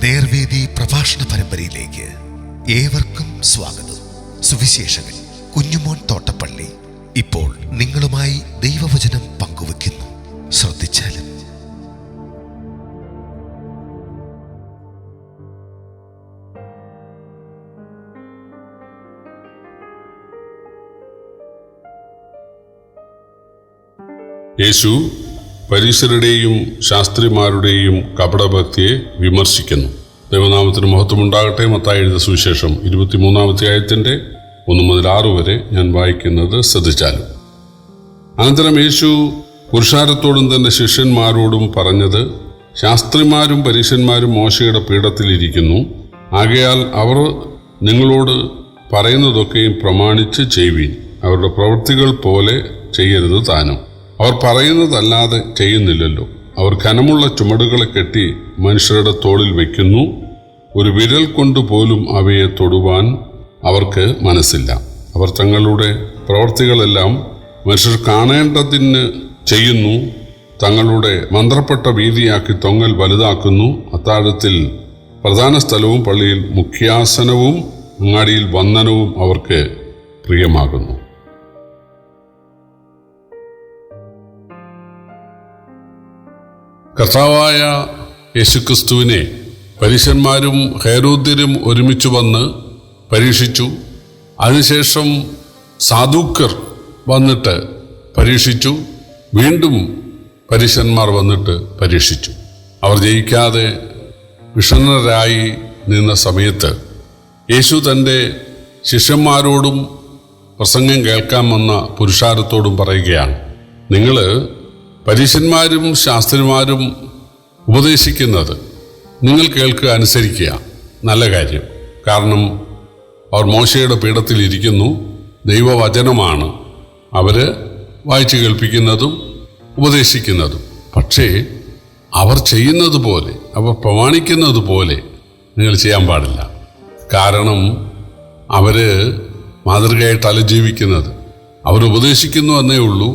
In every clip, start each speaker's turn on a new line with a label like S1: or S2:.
S1: നേർവേദി പ്രഭാഷണ പരമ്പരയിലേക്ക് ഏവർക്കും സ്വാഗതം. സുവിശേഷകൻ കുഞ്ഞുമോൻ തോട്ടപ്പള്ളി ഇപ്പോൾ നിങ്ങളുമായി ദൈവവചനം പങ്കുവെക്കുന്നു. ശ്രദ്ധിച്ചാലും.
S2: യേശു പരീശരുടെയും ശാസ്ത്രിമാരുടെയും കപടഭക്തിയെ വിമർശിക്കുന്നു. ദൈവനാമത്തിന് മഹത്വമുണ്ടാകട്ടെ. മത്തായി എഴുതിയ സുവിശേഷം 23-ാം അധ്യായത്തിൻ്റെ 1 മുതൽ 6 വരെ ഞാൻ വായിക്കുന്നത് ശ്രദ്ധിച്ചാലും. അനന്തരം യേശു പുരുഷാരത്തോടും തൻ്റെ ശിഷ്യന്മാരോടും പറഞ്ഞത്, ശാസ്ത്രിമാരും പരീശന്മാരും മോശയുടെ പീഠത്തിലിരിക്കുന്നു. ആകയാൽ അവർ നിങ്ങളോട് പറയുന്നതൊക്കെയും പ്രമാണിച്ച് ചെയ്യുവീൻ. അവരുടെ പ്രവൃത്തികൾ പോലെ ചെയ്യരുത് താനും. അവർ പറയുന്നതല്ലാതെ ചെയ്യുന്നില്ലല്ലോ. അവർ ഘനമുള്ള ചുമടുകളെ കെട്ടി മനുഷ്യരുടെ തോളിൽ വയ്ക്കുന്നു. ഒരു വിരൽ കൊണ്ടുപോലും അവയെ തൊടുവാൻ അവർക്ക് മനസ്സില്ല. അവർ തങ്ങളുടെ പ്രവൃത്തികളെല്ലാം മനുഷ്യർ കാണേണ്ടതിന് ചെയ്യുന്നു. തങ്ങളുടെ മന്ത്രപ്പെട്ട വീതിയാക്കി തൊങ്ങൽ വലുതാക്കുന്നു. അത്താഴത്തിൽ പ്രധാന സ്ഥലവും പള്ളിയിൽ മുഖ്യാസനവും അങ്ങാടിയിൽ വന്ദനവും അവർക്ക് പ്രിയമാകുന്നു. കർത്താവായ യേശുക്രിസ്തുവിനെ പരീശന്മാരും ഹേരോദ്യരും ഒരുമിച്ച് വന്ന് പരീക്ഷിച്ചു. അതിനുശേഷം സാദൂക്കർ വന്നിട്ട് പരീക്ഷിച്ചു. വീണ്ടും പരീശന്മാർ വന്നിട്ട് പരീക്ഷിച്ചു. അവർ ജയിക്കാതെ വിഷണ്ണരായി നിന്ന സമയത്ത് യേശു തൻ്റെ ശിഷ്യന്മാരോടും പ്രസംഗം കേൾക്കാൻ വന്ന പുരുഷാരത്തോടും പറയുകയാണ്, നിങ്ങൾ പരീശന്മാരും ശാസ്ത്രിമാരും ഉപദേശിക്കുന്നത് നിങ്ങൾ കേൾക്കുക, അനുസരിക്കുക. നല്ല കാര്യം. കാരണം അവർ മോശയുടെ പീഠത്തിലിരിക്കുന്നു. ദൈവവചനമാണ് അവർ വായിച്ചു കേൾപ്പിക്കുന്നതും ഉപദേശിക്കുന്നതും. പക്ഷേ അവർ ചെയ്യുന്നത് പോലെ, അവർ പ്രമാണിക്കുന്നത് പോലെ നിങ്ങൾ ചെയ്യാൻ പാടില്ല. കാരണം അവർ മാതൃകയായിട്ടല്ല ജീവിക്കുന്നത്. അവർ ഉപദേശിക്കുന്നു എന്നേ ഉള്ളൂ.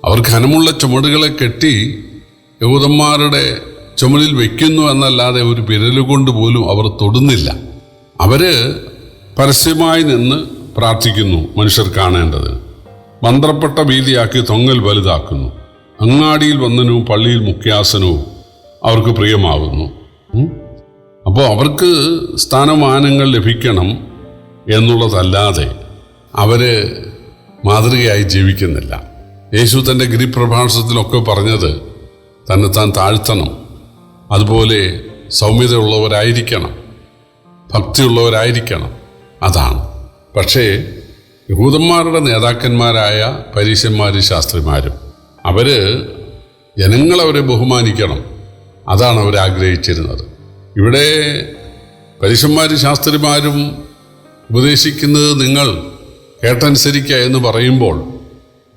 S2: അവർ ഘനമുള്ള ചുമടുകളെ കെട്ടി യഹൂദന്മാരുടെ ചുമലിൽ വയ്ക്കുന്നു എന്നല്ലാതെ ഒരു വിരലുകൊണ്ട് പോലും അവർ തൊടുന്നില്ല. അവർ പരസ്യമായി നിന്ന് പ്രാർത്ഥിക്കുന്നു മനുഷ്യർ കാണേണ്ടത്. മന്ത്രപ്പെട്ട വീതിയാക്കി തൊങ്ങൽ വലുതാക്കുന്നു. അങ്ങാടിയിൽ വന്ദനവും പള്ളിയിൽ മുഖ്യാസനവും അവർക്ക് പ്രിയമാകുന്നു. അപ്പോൾ അവർക്ക് സ്ഥാനമാനങ്ങൾ ലഭിക്കണം എന്നുള്ളതല്ലാതെ അവർ മാതൃകയായി ജീവിക്കുന്നില്ല. യേശു തൻ്റെ ഗിരിപ്രഭാഷണത്തിലൊക്കെ പറഞ്ഞത് തന്നെത്താൻ താഴ്ത്തണം, അതുപോലെ സൗമ്യതയുള്ളവരായിരിക്കണം, ഭക്തിയുള്ളവരായിരിക്കണം. അതാണ്. പക്ഷേ യഹൂദന്മാരുടെ നേതാക്കന്മാരായ പരീശന്മാരും ശാസ്ത്രിമാരും അവർ ജനങ്ങളവരെ ബഹുമാനിക്കണം. അതാണ് അവർ ആഗ്രഹിച്ചിരുന്നത്. ഇവിടെ പരീശന്മാരും ശാസ്ത്രിമാരും ഉപദേശിക്കുന്നത് നിങ്ങൾ കേട്ടനുസരിക്കുക എന്ന് പറയുമ്പോൾ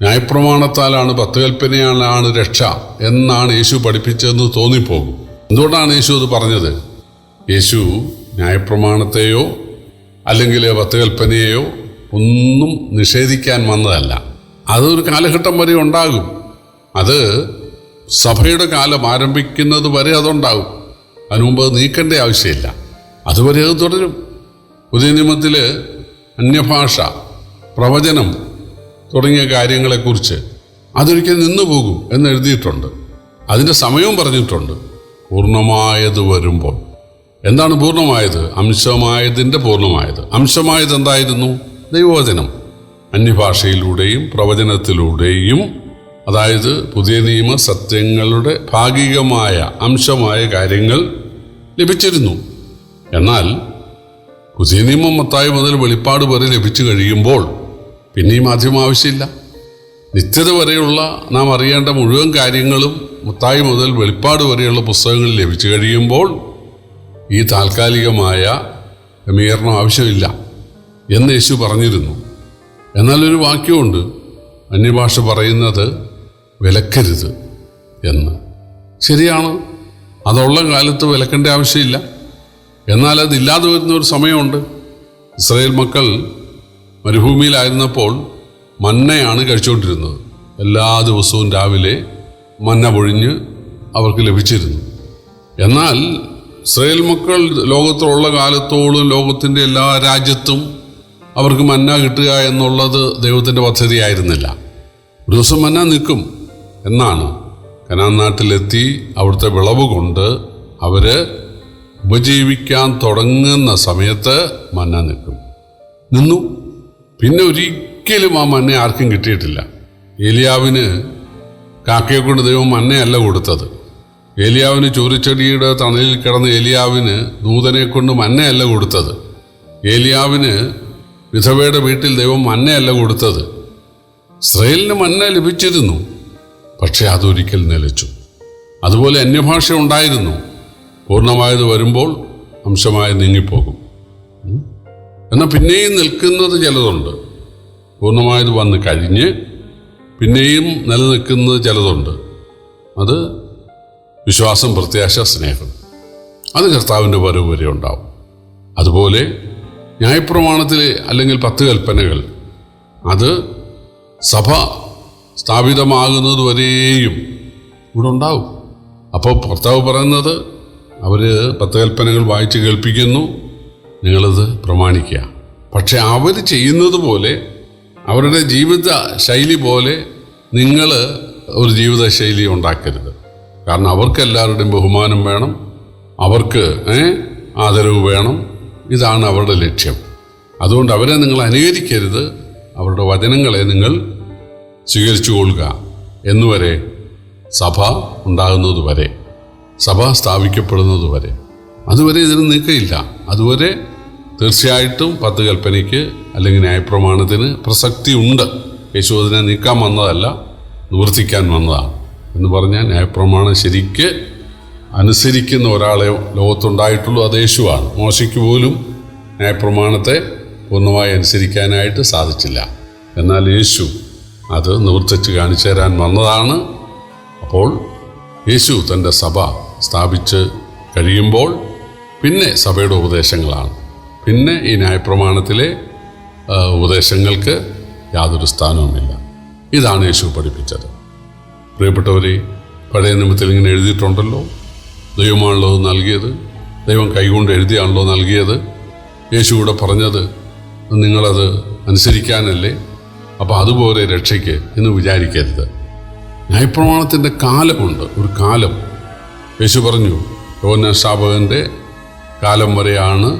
S2: ന്യായപ്രമാണത്താലാണ്, 10 കൽപ്പനയാണ് രക്ഷ എന്നാണ് യേശു പഠിപ്പിച്ചതെന്ന് തോന്നിപ്പോകും. എന്തുകൊണ്ടാണ് യേശു അത് പറഞ്ഞത്? യേശു ന്യായപ്രമാണത്തെയോ അല്ലെങ്കിൽ 10 കൽപ്പനയെയോ ഒന്നും നിഷേധിക്കാൻ വന്നതല്ല. അതൊരു കാലഘട്ടം വരെ ഉണ്ടാകും. അത് സഭയുടെ കാലം ആരംഭിക്കുന്നത് വരെ അതുണ്ടാകും. അതിനുമുമ്പ് നീക്കേണ്ട ആവശ്യമില്ല. അതുവരെ അത് തുടരും. പുതിയ നിയമത്തിൽ അന്യഭാഷ, പ്രവചനം തുടങ്ങിയ കാര്യങ്ങളെക്കുറിച്ച് അതൊരിക്കലും നിന്നു പോകും എന്ന് എഴുതിയിട്ടുണ്ട്. അതിൻ്റെ സമയവും പറഞ്ഞിട്ടുണ്ട്. പൂർണ്ണമായത് വരുമ്പോൾ. എന്താണ് പൂർണ്ണമായത്? അംശമായതിൻ്റെ പൂർണ്ണമായത്. അംശമായത് എന്തായിരുന്നു? ദൈവവചനം. അന്യഭാഷയിലൂടെയും പ്രവചനത്തിലൂടെയും, അതായത് പുതിയ നിയമ സത്യങ്ങളുടെ ഭാഗികമായ അംശമായ കാര്യങ്ങൾ ലഭിച്ചിരുന്നു. എന്നാൽ പുതിയ നിയമം മത്തായി മുതൽ വെളിപ്പാട് വരെ ലഭിച്ചു കഴിയുമ്പോൾ പിന്നെയും ആദ്യം ആവശ്യമില്ല. നിത്യത വരെയുള്ള നാം അറിയേണ്ട മുഴുവൻ കാര്യങ്ങളും മത്തായി മുതൽ വെളിപ്പാട് വരെയുള്ള പുസ്തകങ്ങൾ ലഭിച്ചു കഴിയുമ്പോൾ ഈ താൽക്കാലികമായ ക്രമീകരണം ആവശ്യമില്ല എന്ന് യേശു പറഞ്ഞിരുന്നു. എന്നാലൊരു വാക്യമുണ്ട്, അന്യഭാഷ പറയുന്നത് വിലക്കരുത് എന്ന്. ശരിയാണ്, അതുള്ള കാലത്ത് വിലക്കേണ്ട ആവശ്യമില്ല. എന്നാൽ അതില്ലാതെ വരുന്നൊരു സമയമുണ്ട്. ഇസ്രായേൽ മക്കൾ മരുഭൂമിയിലായിരുന്നപ്പോൾ മന്നയാണ് കഴിച്ചുകൊണ്ടിരുന്നത്. എല്ലാ ദിവസവും രാവിലെ മന്ന പൊഴിഞ്ഞ് അവർക്ക് ലഭിച്ചിരുന്നു. എന്നാൽ ഇസ്രായേൽ മക്കൾ ലോകത്തിലുള്ള കാലത്തോളം ലോകത്തിൻ്റെ എല്ലാ രാജ്യത്തും അവർക്ക് മന്ന കിട്ടുക എന്നുള്ളത് ദൈവത്തിൻ്റെ പദ്ധതിയായിരുന്നില്ല. ഒരു ദിവസം മന്ന നിൽക്കും എന്നാണ്. കനാൻ നാട്ടിലെത്തി അവിടുത്തെ വിളവ് കൊണ്ട് അവർ ഉപജീവിക്കാൻ തുടങ്ങുന്ന സമയത്ത് മന്ന നിന്നു. പിന്നെ ഒരിക്കലും ആ മന്ന ആർക്കും കിട്ടിയിട്ടില്ല. ഏലിയാവിന് കാക്കയെ കൊണ്ട് ദൈവം മന്നയല്ല കൊടുത്തത്. ഏലിയാവിന് ചൂരച്ചെടിയുടെ തണലിൽ കിടന്ന ഏലിയാവിന് ദൂതനെ കൊണ്ട് മന്നയല്ല കൊടുത്തത്. ഏലിയാവിന് വിധവയുടെ വീട്ടിൽ ദൈവം മന്നയല്ല കൊടുത്തത്. ഇസ്രായേലിന് മന്ന ലഭിച്ചിരുന്നു, പക്ഷെ അതൊരിക്കൽ നിലച്ചു. അതുപോലെ അന്യഭാഷ ഉണ്ടായിരുന്നു, പൂർണ്ണമായത് വരുമ്പോൾ അംശമായി നീങ്ങിപ്പോകും. എന്നാൽ പിന്നെയും നിൽക്കുന്നത് ചിലതുണ്ട്. പൂർണ്ണമായത് വന്ന് കഴിഞ്ഞ് പിന്നെയും നിലനിൽക്കുന്നത് ചിലതുണ്ട്. അത് വിശ്വാസം, പ്രത്യാശ, സ്നേഹം. അത് കർത്താവിൻ്റെ വരവ് വരെ ഉണ്ടാവും. അതുപോലെ ന്യായപ്രമാണത്തിലെ അല്ലെങ്കിൽ 10 കൽപ്പനകൾ അത് സഭ സ്ഥാപിതമാകുന്നത് വരെയും ഇവിടെ ഉണ്ടാവും. അപ്പോൾ കർത്താവ് പറയുന്നത് അവർ 10 കൽപ്പനകൾ വായിച്ച് കേൾപ്പിക്കുന്നു, നിങ്ങളത് പ്രമാണിക്കുക. പക്ഷെ അവർ ചെയ്യുന്നത് പോലെ, അവരുടെ ജീവിത ശൈലി പോലെ നിങ്ങൾ ഒരു ജീവിതശൈലി ഉണ്ടാക്കരുത്. കാരണം അവർക്ക് എല്ലാവരുടെയും ബഹുമാനം വേണം, അവർക്ക് ആദരവ് വേണം. ഇതാണ് അവരുടെ ലക്ഷ്യം. അതുകൊണ്ട് അവരെ നിങ്ങൾ അനുകരിക്കരുത്, അവരുടെ വചനങ്ങളെ നിങ്ങൾ സ്വീകരിച്ചു കൊള്ളുക എന്നുവരെ, സഭ ഉണ്ടാകുന്നത് വരെ, സഭ സ്ഥാപിക്കപ്പെടുന്നത് വരെ. അതുവരെ ഇതിന് നീക്കമില്ല. അതുവരെ തീർച്ചയായിട്ടും 10 കൽപ്പനയ്ക്ക് അല്ലെങ്കിൽ ന്യായപ്രമാണത്തിന് പ്രസക്തി ഉണ്ട്. യേശു അതിനെ നീക്കാൻ വന്നതല്ല, നിവർത്തിക്കാൻ വന്നതാണ്. എന്ന് പറഞ്ഞാൽ ന്യായപ്രമാണം ശരിക്ക് അനുസരിക്കുന്ന ഒരാളെ ലോകത്തുണ്ടായിട്ടുള്ളൂ, അത് യേശുവാണ്. മോശയ്ക്ക് പോലും ന്യായപ്രമാണത്തെ പൂർണ്ണമായി അനുസരിക്കാനായിട്ട് സാധിച്ചില്ല. എന്നാൽ യേശു അത് നിവർത്തിച്ച് കാണിച്ചു തരാൻ വന്നതാണ്. അപ്പോൾ യേശു തൻ്റെ സഭ സ്ഥാപിച്ച് കഴിയുമ്പോൾ പിന്നെ സഭയുടെ ഉപദേശങ്ങളാണ്. പിന്നെ ഈ ന്യായപ്രമാണത്തിലെ ഉപദേശങ്ങൾക്ക് യാതൊരു സ്ഥാനവുമില്ല. ഇതാണ് യേശു പഠിപ്പിച്ചത്. പ്രിയപ്പെട്ടവരെ, പഴയ നിയമത്തിൽ ഇങ്ങനെ എഴുതിയിട്ടുണ്ടല്ലോ, ദൈവമാണല്ലോ നൽകിയത്, ദൈവം കൈകൊണ്ട് എഴുതിയാണല്ലോ നൽകിയത്. യേശു ഇവിടെ പറഞ്ഞത് നിങ്ങളത് അനുസരിക്കാനല്ലേ? അപ്പോൾ അതുപോലെ രക്ഷയ്ക്ക് എന്ന് വിചാരിക്കരുത്. ന്യായപ്രമാണത്തിൻ്റെ കാലമുണ്ട്, ഒരു കാലം. യേശു പറഞ്ഞു യോഹന്നാൻ സ്നാപകൻ്റെ കാലം വരെയാണ്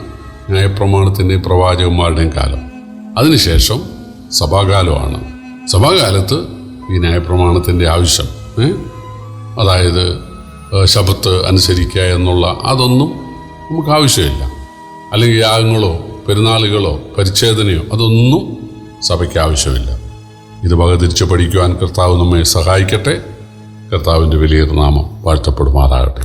S2: ന്യായപ്രമാണത്തിൻ്റെയും പ്രവാചകന്മാരുടെയും കാലം. അതിനുശേഷം സഭാകാലമാണ്. സഭാകാലത്ത് ഈ ന്യായപ്രമാണത്തിൻ്റെ ആവശ്യം, അതായത് ശബത്ത് അനുസരിക്കുക എന്നുള്ള അതൊന്നും നമുക്ക് ആവശ്യമില്ല. അല്ലെങ്കിൽ യാഗങ്ങളോ പെരുന്നാളുകളോ പരിച്ഛേദനയോ അതൊന്നും സഭയ്ക്ക് ആവശ്യമില്ല. ഇത് വകതിരിച്ച് പഠിക്കുവാൻ കർത്താവ് നമ്മെ സഹായിക്കട്ടെ. കർത്താവിൻ്റെ വലിയൊരു നാമം വാഴ്ത്തപ്പെടുമാറാകട്ടെ.